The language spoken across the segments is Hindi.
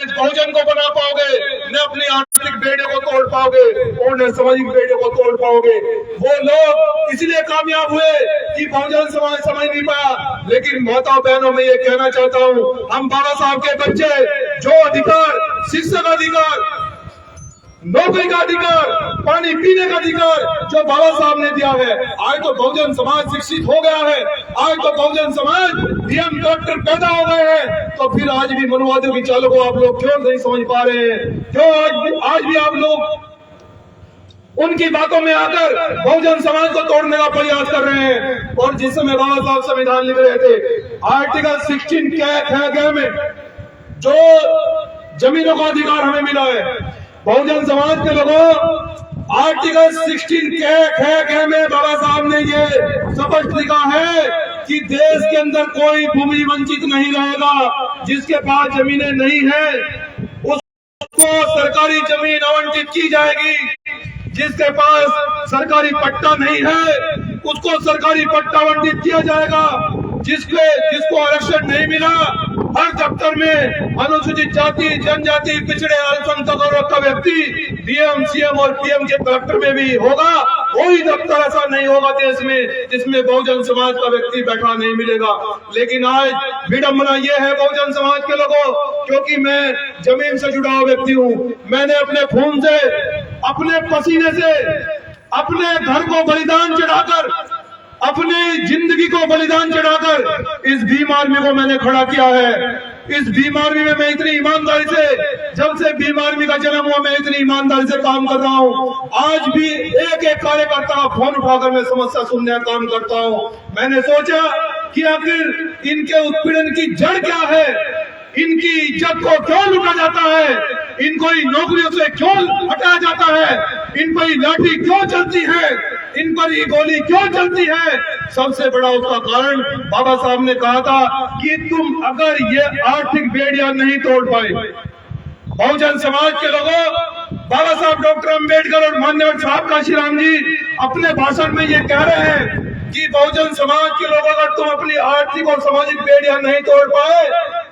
बहुजन को बना पाओगे, न अपनी आर्थिक बेड़े को तोड़ पाओगे और न सामाजिक बेड़े को तोड़ पाओगे। वो लोग इसलिए कामयाब हुए कि बहुजन समाज समझ नहीं पाया। लेकिन माता बहनों में ये कहना चाहता हूँ, हम बाबा साहब के बच्चे, जो अधिकार, शिक्षा का अधिकार, नौकरी का अधिकार, पानी पीने का अधिकार जो बाबा साहब ने दिया है, आज तो बहुजन समाज शिक्षित हो गया है, आज तो बहुजन समाज डीएम डॉक्टर पैदा हो गए हैं, तो फिर आज भी मनुवादियों की चालों को आप लोग क्यों नहीं समझ पा रहे हैं? क्यों आज भी आप लोग उनकी बातों में आकर बहुजन समाज को तोड़ने का प्रयास कर रहे हैं? और जिस समय बाबा साहब संविधान लिख रहे थे, आर्टिकल 16 में जो जमीनों का अधिकार हमें मिला है, बहुजन समाज के लोगों, आर्टिकल 16 में बाबा साहब ने ये स्पष्ट लिखा है कि देश के अंदर कोई भूमि वंचित नहीं रहेगा। जिसके पास जमीनें नहीं है उसको सरकारी जमीन आवंटित की जाएगी। जिसके पास सरकारी पट्टा नहीं है उसको सरकारी पट्टा आवंटित किया जाएगा। जिसको आरक्षण नहीं मिला, हर दफ्तर में अनुसूचित जाति, जनजाति, पिछड़े, अल्पसंख्यक वर्ग का व्यक्ति डीएम, सीएम और पीएम के दफ्तर में भी होगा। कोई दफ्तर ऐसा नहीं होगा देश में जिसमें बहुजन समाज का व्यक्ति बैठा नहीं मिलेगा। लेकिन आज विडंबना ये है बहुजन समाज के लोगों, क्योंकि मैं जमीन से जुड़ा हुआ व्यक्ति हूँ, मैंने अपने खून से, अपने पसीने से, अपने घर को बलिदान चढ़ाकर, अपनी जिंदगी को बलिदान चढ़ाकर इस भीम आर्मी को मैंने खड़ा किया है। इस भीम आर्मी में मैं इतनी ईमानदारी से, जब से भीम आर्मी का जन्म हुआ, मैं इतनी ईमानदारी से काम कर रहा हूँ। आज भी एक एक कार्यकर्ता का फोन उठाकर मैं समस्या सुनने का काम करता हूँ। मैंने सोचा कि आखिर इनके उत्पीड़न की जड़ क्या है, इनकी इज्जत को क्यों लूटा जाता है, इनको नौकरियों से क्यों हटाया जाता है, इन पर लाठी क्यों चलती है, इन पर ही गोली क्यों चलती है। सबसे बड़ा उसका कारण बाबा साहब ने कहा था कि तुम अगर ये आर्थिक बेड़ियां नहीं तोड़ पाए, बहुजन समाज के लोगों, बाबा साहब डॉक्टर अंबेडकर और मान्यवर साहब काशीराम जी अपने भाषण में ये कह रहे हैं कि बहुजन समाज के लोग अगर तुम अपनी आर्थिक और सामाजिक बेड़ियां नहीं तोड़ पाए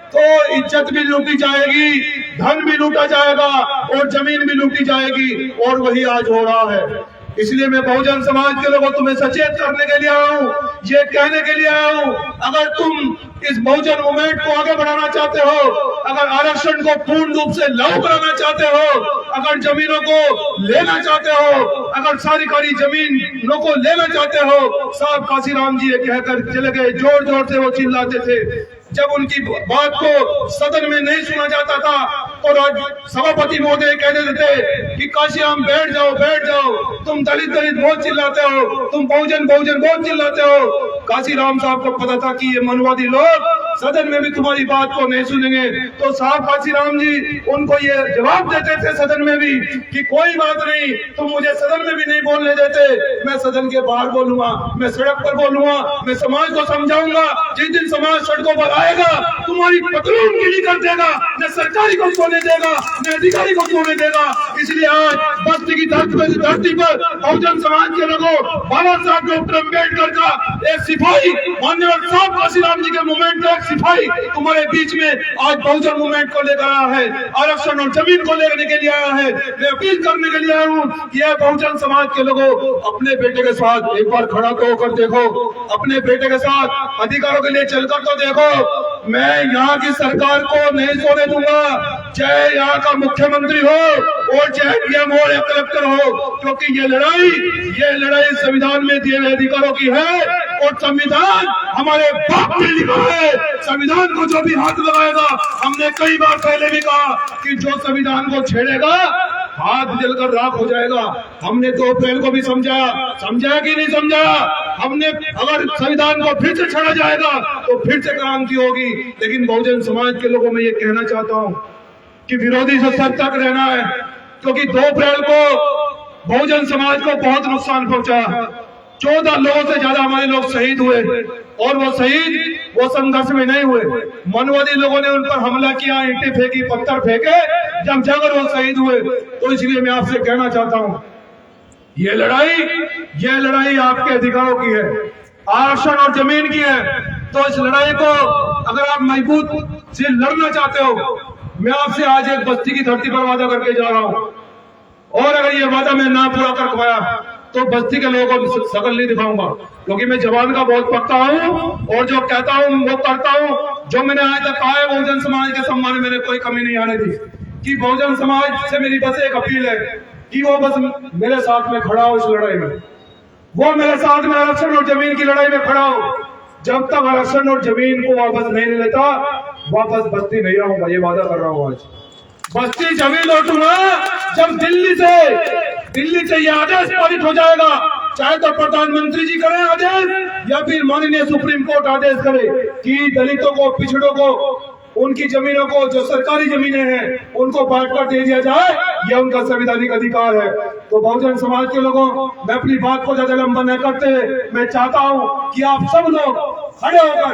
तो इज्जत भी लूटी जाएगी, धन भी लूटा जाएगा और जमीन भी लूटी जाएगी। और वही आज हो रहा है। इसलिए मैं बहुजन समाज के लोगों तुम्हें सचेत करने के लिए आया हूँ, ये कहने के लिए आया हूँ, अगर तुम इस बहुजन मूवमेंट को आगे बढ़ाना चाहते हो, अगर आरक्षण को पूर्ण रूप से लागू कराना चाहते हो, अगर जमीनों को लेना चाहते हो, अगर सरकारी जमीनों को लेना चाहते हो, साहब काशीराम जी ये कहकर चले गए, जोर जोर से वो चिल्लाते थे। जब उनकी बात को सदन में नहीं सुना जाता था तो सभापति महोदय कह देते थे कि काशीराम बैठ जाओ, बैठ जाओ, तुम दलित दलित बहुत चिल्लाते हो, तुम बहुजन बहुजन बहुत चिल्लाते हो। काशीराम साहब को पता था कि ये मनवादी लोग सदन में भी तुम्हारी बात को नहीं सुनेंगे, तो साहब काशीराम जी उनको ये जवाब देते थे सदन में भी कि कोई बात नहीं, तुम मुझे सदन में भी नहीं बोलने देते, मैं सदन के बाहर बोलूंगा, मैं सड़क पर बोलूंगा, मैं समाज को समझाऊंगा। जिस दिन समाज सड़कों पर आएगा तुम्हारी पतलून गिली कर देगा, न सरकारी को सोने देगा, न अधिकारी को सोने देगा। इसलिए आज बस्ती की धरती पर बहुजन समाज के लोगों, बाबा साहब डॉक्टर अम्बेडकर का एक सिपाही, मान्यवर साहब काशीराम जी के मूवमेंट का एक सिपाही तुम्हारे बीच में आज बहुजन मूवमेंट को लेकर आया है, आरक्षण और जमीन को लेने के लिए आया है। मैं अपील करने के लिए आया हूँ कि यह बहुजन समाज के लोगों, अपने बेटे के साथ एक बार खड़ा तो होकर देखो, अपने बेटे के साथ अधिकारों के लिए चलकर तो देखो। मैं यहाँ की सरकार को नहीं सोने दूंगा, चाहे यहाँ का मुख्यमंत्री हो और चाहे डीएम हो या कलेक्टर हो, क्योंकि ये लड़ाई संविधान में दिए हुए अधिकारों की है और संविधान हमारे बाप ने लिखा है। संविधान को जो भी हाथ लगाएगा, हमने कई बार पहले भी कहा कि जो संविधान को छेड़ेगा हाथ जलकर राख हो जाएगा। हमने 2 अप्रैल को भी समझाया कि नहीं समझाया? हमने अगर संविधान को फिर से छेड़ा जाएगा तो फिर से क्रांति होगी। लेकिन बहुजन समाज के लोगों में ये कहना चाहता हूँ कि विरोधी से सतर्क रहना है, क्योंकि 2 अप्रैल को बहुजन समाज को बहुत नुकसान पहुंचा। 14 लोगों से ज्यादा हमारे लोग शहीद हुए और वो शहीद वो संघर्ष में नहीं हुए, मनवादी लोगों ने उन पर हमला किया, ईंटें फेंकी, पत्थर फेंके, जब जाकर वो शहीद हुए। तो इसलिए मैं आपसे कहना चाहता हूँ, ये लड़ाई आपके अधिकारों की है, आरक्षण और जमीन की है। तो इस लड़ाई को अगर आप मजबूत से लड़ना चाहते हो, मैं आपसे आज एक बस्ती की धरती पर वादा करके जा रहा हूं, और अगर ये वादा मैं ना पूरा कर पाया तो बस्ती के लोगों को शकल नहीं दिखाऊंगा, क्योंकि मैं जवान का बहुत पक्का हूं और जो कहता हूं वो करता हूं। जो मैंने आज तक कहा है, बहुजन समाज के सम्मान में मैंने कोई कमी नहीं आने दी। कि बहुजन समाज से मेरी बस एक अपील है कि वो बस मेरे साथ में खड़ा हो इस लड़ाई में, वो मेरे साथ में आरक्षण और जमीन की लड़ाई में खड़ा हो। जब तक आरक्षण और जमीन को वापस नहीं लेता, वापस बस्ती नहीं रहूंगा, ये वादा कर रहा हूं आज। बस्ती जमीन लौटूंगा जब दिल्ली से ये आदेश पारित हो जाएगा, चाहे तो प्रधानमंत्री जी करें आदेश या फिर माननीय सुप्रीम कोर्ट आदेश करे कि दलितों को, पिछड़ों को, उनकी जमीनों को, जो सरकारी जमीनें हैं, उनको बांटकर दे दिया जाए, यह उनका संवैधानिक अधिकार है। तो बहुजन समाज के लोगों, मैं अपनी बात को ज्यादा लंबा न करते, मैं चाहता हूं कि आप सब लोग खड़े होकर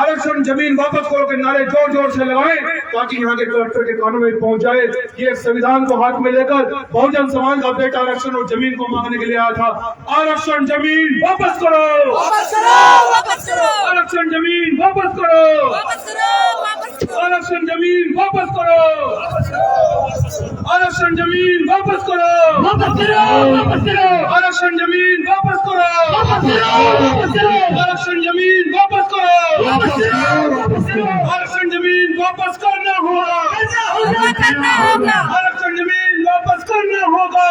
आरक्षण जमीन वापस करो के नारे जोर जोर से लगाएं, ताकि यहाँ के कलेक्टर के कानों में पहुंच जाए। ये संविधान को हाथ में लेकर बहुजन समाज का बेटा आरक्षण और जमीन को मांगने के लिए आया था। आरक्षण जमीन वापस करो, आरक्षण जमीन वापस करो, आरक्षण जमीन वापस करो, आरक्षण जमीन वापस करो, आरक्षण जमीन वापस करो, आरक्षण जमीन वापस करो, आरक्षण जमीन वापस करना होगा, आरक्षण जमीन वापस करना होगा,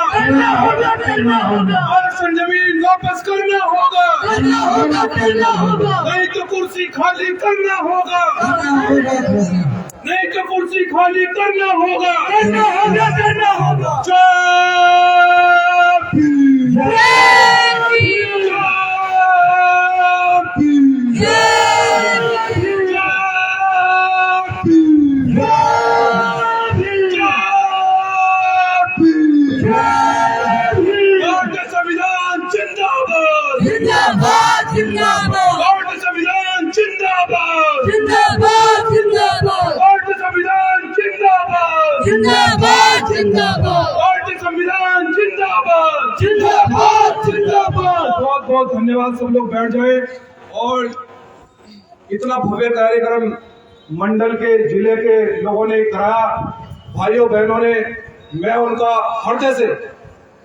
आरक्षण जमीन वापस करना होगा, नहीं तो कुर्सी खाली करना होगा, नहीं तो कुर्सी खाली करना होगा, करना होगा। संविधान जिंदाबाद, जिंदाबाद, जिंदाबाद, संविधान जिंदाबाद, जिंदाबाद, जिंदाबाद, संविधान जिंदाबाद, जिंदाबाद, जिंदाबाद, संविधान जिंदाबाद, जिंदाबाद, जिंदाबाद। बहुत बहुत धन्यवाद। सब लोग बैठ जाए। और इतना भव्य कार्यक्रम मंडल के, जिले के लोगों ने कराया, भाइयों बहनों ने, मैं उनका हृदय से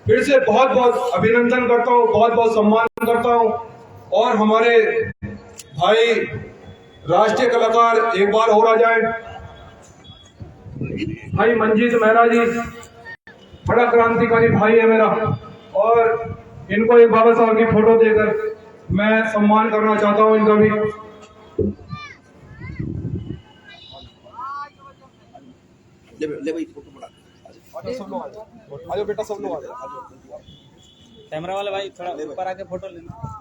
फिर से बहुत बहुत अभिनंदन करता हूँ, बहुत बहुत सम्मान करता हूँ। और हमारे भाई राष्ट्रीय कलाकार एक बार और आ जाए, भाई मंजीत मेहरा जी, बड़ा क्रांतिकारी भाई है मेरा, और इनको एक बाबा साहब की फोटो देकर मैं सम्मान करना चाहता हूँ इनका भी। ले भाई फोटो बड़ा सब लोग आ जाओ बेटा, सब लोग आ जाओ। कैमरा वाले भाई थोड़ा ऊपर आके फोटो लेना।